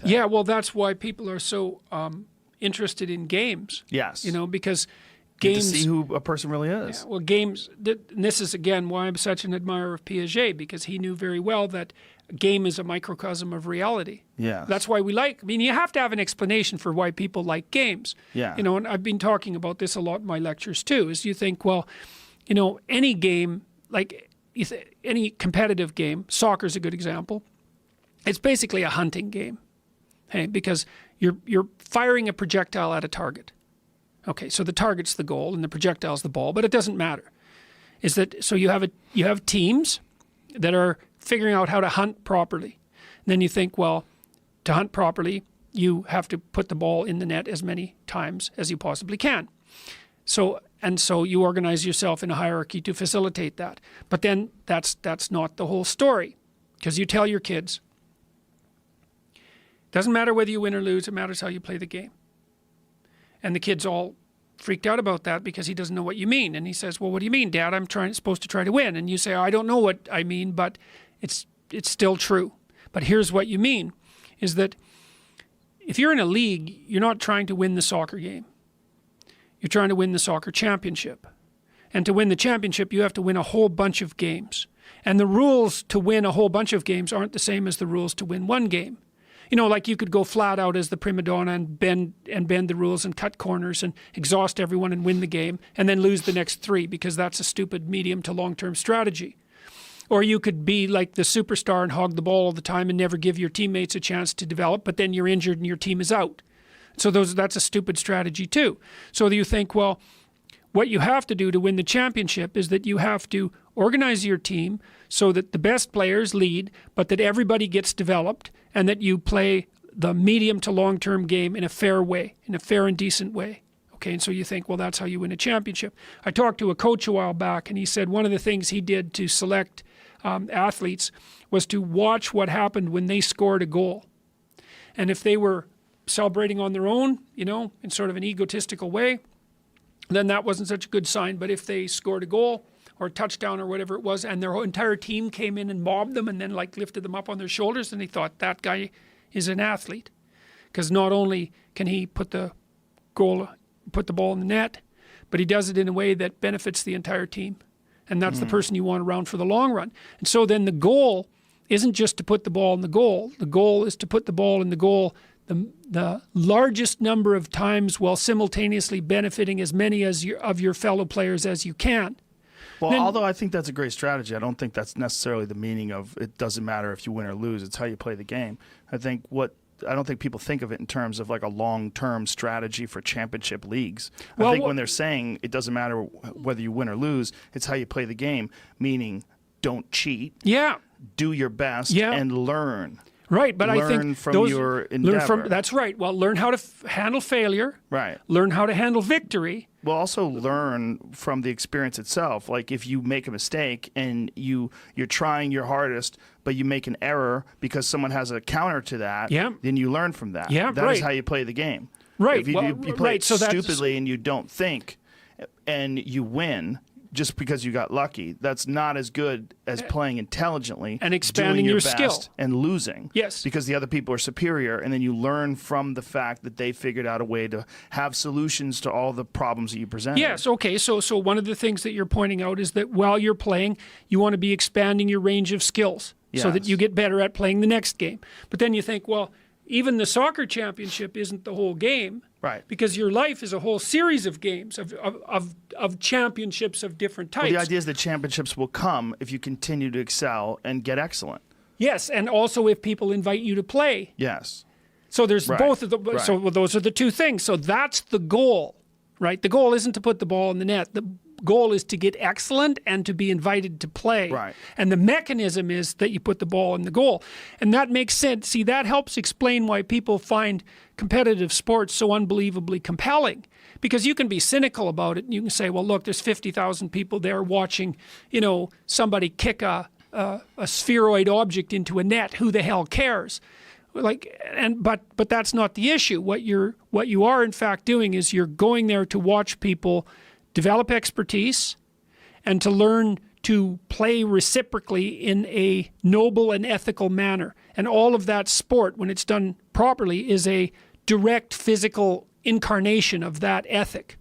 Yeah, well, that's why people are so interested in games. Yes. You know, because Get games... to see who a person really is. Yeah, well, games... And this is, again, why I'm such an admirer of Piaget, because he knew very well that a game is a microcosm of reality. Yeah. That's why we like... I mean, you have to have an explanation for why people like games. Yeah. You know, and I've been talking about this a lot in my lectures, too, is you think, well, you know, any game, like any competitive game, soccer's a good example, it's basically a hunting game. Hey, because you're firing a projectile at a target. Okay, so the target's the goal and the projectile's the ball, but it doesn't matter. Is that so? You have teams that are figuring out how to hunt properly. And then you think, well, to hunt properly, you have to put the ball in the net as many times as you possibly can. So you organize yourself in a hierarchy to facilitate that. But then that's not the whole story, because you tell your kids, doesn't matter whether you win or lose, it matters how you play the game. And the kid's all freaked out about that because he doesn't know what you mean. And he says, well, what do you mean, Dad? I'm supposed to try to win. And you say, I don't know what I mean, but it's still true. But here's what you mean, is that if you're in a league, you're not trying to win the soccer game. You're trying to win the soccer championship. And to win the championship, you have to win a whole bunch of games. And the rules to win a whole bunch of games aren't the same as the rules to win one game. You know, like you could go flat out as the prima donna and bend the rules and cut corners and exhaust everyone and win the game and then lose the next three, because that's a stupid medium to long-term strategy. Or you could be like the superstar and hog the ball all the time and never give your teammates a chance to develop, but then you're injured and your team is out. So that's a stupid strategy too. So you think, well, what you have to do to win the championship is that you have to organize your team so that the best players lead, but that everybody gets developed, and that you play the medium to long-term game in a fair way, in a fair and decent way. Okay, and so you think, well, that's how you win a championship. I talked to a coach a while back, and he said one of the things he did to select athletes was to watch what happened when they scored a goal. And if they were celebrating on their own, you know, in sort of an egotistical way, then that wasn't such a good sign. But if they scored a goal or a touchdown or whatever it was, and their whole entire team came in and mobbed them and then like lifted them up on their shoulders, and they thought, that guy is an athlete. Because not only can he put the ball in the net, but he does it in a way that benefits the entire team. And that's the person you want around for the long run. And so then the goal isn't just to put the ball in the goal. The goal is to put the ball in the goal the largest number of times while simultaneously benefiting as many of your fellow players as you can. Well, although I think that's a great strategy, I don't think that's necessarily the meaning of it doesn't matter if you win or lose. It's how you play the game. I don't think people think of it in terms of like a long-term strategy for championship leagues. I think when they're saying it doesn't matter whether you win or lose, it's how you play the game, meaning don't cheat. Yeah. Do your best and learn. Right, but I think learn from your endeavor. That's right. Well, learn how to handle failure. Right. Learn how to handle victory. Well, also learn from the experience itself. Like if you make a mistake and you're trying your hardest, but you make an error because someone has a counter to that, then you learn from that. Yeah, that is how you play the game. Right. If you play it stupidly and you don't think and you win just because you got lucky, that's not as good as playing intelligently and expanding doing your skill best and losing. Yes, because the other people are superior, and then you learn from the fact that they figured out a way to have solutions to all the problems that you present. Yes. Okay. So one of the things that you're pointing out is that while you're playing, you want to be expanding your range of skills so that you get better at playing the next game. But then you think, well, even the soccer championship isn't the whole game. Right. Because your life is a whole series of games, of championships of different types. Well, the idea is that championships will come if you continue to excel and get excellent. Yes, and also if people invite you to play. Yes. So there's both of them. So those are the two things. So that's the goal, right? The goal isn't to put the ball in the net. The goal is to get excellent and to be invited to play. Right. And the mechanism is that you put the ball in the goal. And that makes sense. See, that helps explain why people find competitive sports so unbelievably compelling. Because you can be cynical about it. And you can say, well, look, there's 50,000 people there watching, you know, somebody kick a spheroid object into a net. Who the hell cares? But that's not the issue. What you are in fact doing is you're going there to watch people develop expertise and to learn to play reciprocally in a noble and ethical manner. And all of that sport, when it's done properly, is a direct physical incarnation of that ethic.